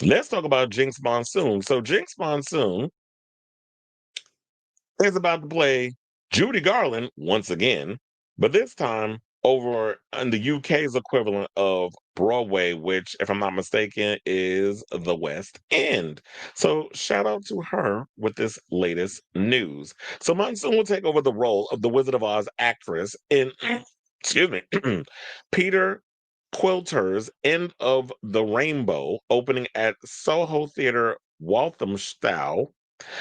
Let's talk about Jinkx Monsoon. So Jinkx Monsoon is about to play Judy Garland once again, but this time over in the UK's equivalent of Broadway, which, if I'm not mistaken, is the West End. So shout out to her with this latest news. So Monsoon will take over the role of the Wizard of Oz actress in excuse me, Peter Quilter's End of the Rainbow, opening at Soho Theatre Walthamstow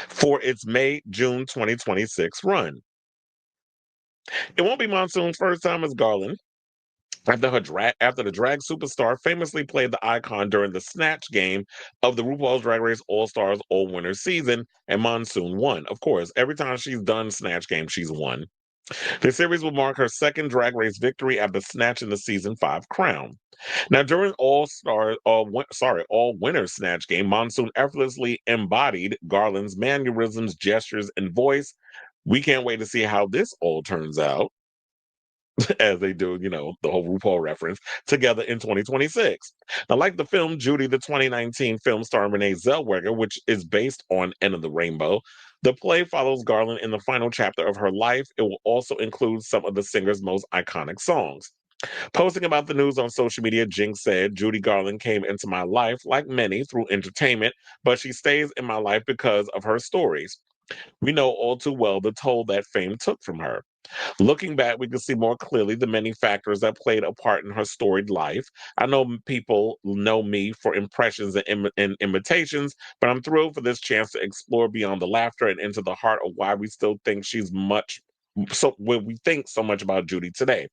for its May-June 2026 run. It won't be Monsoon's first time as Garland. After the drag superstar famously played the icon during the Snatch game of the RuPaul's Drag Race All Stars All Winners season, and Monsoon won. Of course, every time she's done Snatch game, she's won. The series will mark her second Drag Race victory after snatching the season 5 crown. Now, during All Winners Snatch game, Monsoon effortlessly embodied Garland's mannerisms, gestures, and voice. We can't wait to see how this all turns out as they do, the whole RuPaul reference together in 2026. Now, like the film Judy, the 2019 film starring Renee Zellweger, which is based on End of the Rainbow, the play follows Garland in the final chapter of her life. It will also include some of the singer's most iconic songs. Posting about the news on social media, Jinkx said, Judy Garland came into my life, like many, through entertainment, but she stays in my life because of her stories. We know all too well the toll that fame took from her. Looking back, we can see more clearly the many factors that played a part in her storied life. I know people know me for impressions and imitations, but I'm thrilled for this chance to explore beyond the laughter and into the heart of why we still think she's much. So when we think so much about Judy today,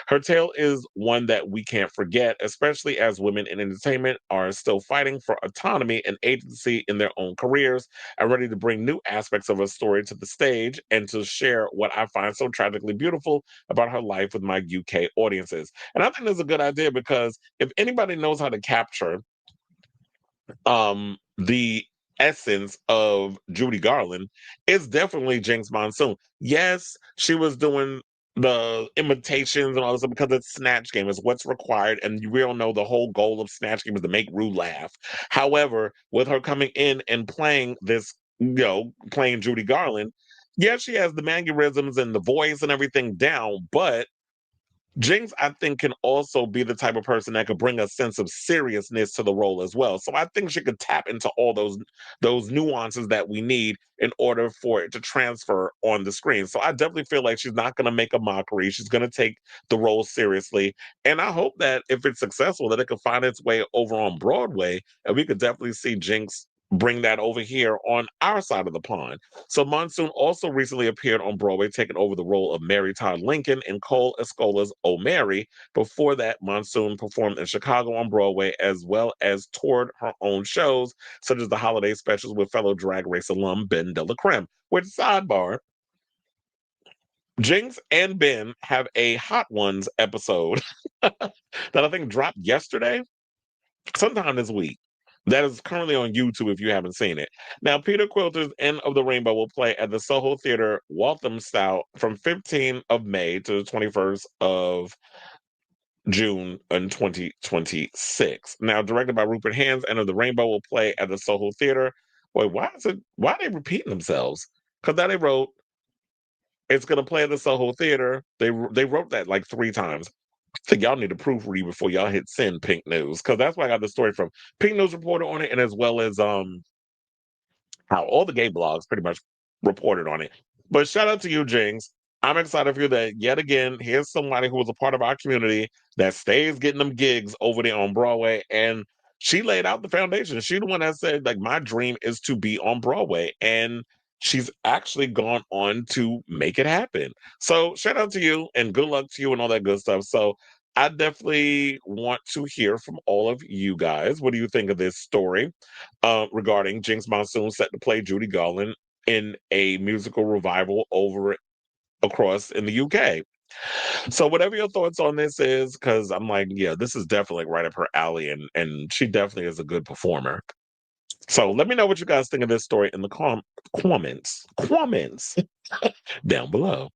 her tale is one that we can't forget, especially as women in entertainment are still fighting for autonomy and agency in their own careers and ready to bring new aspects of her story to the stage and to share what I find so tragically beautiful about her life with my UK audiences. And I think that's a good idea because if anybody knows how to capture the essence of Judy Garland, it's definitely Jinkx Monsoon. Yes, she was doing the imitations and all this stuff because it's Snatch Game is what's required, and we all know the whole goal of Snatch Game is to make Rue laugh. However, with her coming in and playing this, playing Judy Garland, yes, she has the mannerisms and the voice and everything down, but Jinx, I think, can also be the type of person that could bring a sense of seriousness to the role as well. So I think she could tap into all those nuances that we need in order for it to transfer on the screen. So I definitely feel like she's not going to make a mockery. She's going to take the role seriously, and I hope that if it's successful, that it could find its way over on Broadway, and we could definitely see Jinx bring that over here on our side of the pond. So Monsoon also recently appeared on Broadway, taking over the role of Mary Todd Lincoln in Cole Escola's Oh Mary. Before that, Monsoon performed in Chicago on Broadway, as well as toured her own shows, such as the holiday specials with fellow Drag Race alum Ben de la Creme. Which, sidebar, Jinx and Ben have a Hot Ones episode that I think dropped yesterday, sometime this week. That is currently on YouTube if you haven't seen it. Now, Peter Quilter's End of the Rainbow will play at the Soho Theatre Walthamstow from 15th of May to the 21st of June in 2026. Now, directed by Rupert Hands, End of the Rainbow will play at the Soho Theatre. Wait, why are they repeating themselves? Because now they wrote, it's going to play at the Soho Theatre. They wrote that like 3 times. So y'all need to proofread before y'all hit send Pink News, because that's where I got the story from. Pink News reported on it, and as well as how all the gay blogs pretty much reported on it. But shout out to you, Jinx. I'm excited for you that yet again, here's somebody who was a part of our community that stays getting them gigs over there on Broadway. And she laid out the foundation. She's the one that said, like, my dream is to be on Broadway. And she's actually gone on to make it happen. So shout out to you and good luck to you and all that good stuff. So I definitely want to hear from all of you guys. What do you think of this story regarding Jinx Monsoon set to play Judy Garland in a musical revival over across in the UK? So whatever your thoughts on this is, because I'm like, yeah, this is definitely right up her alley, and she definitely is a good performer. So let me know what you guys think of this story in the comments down below.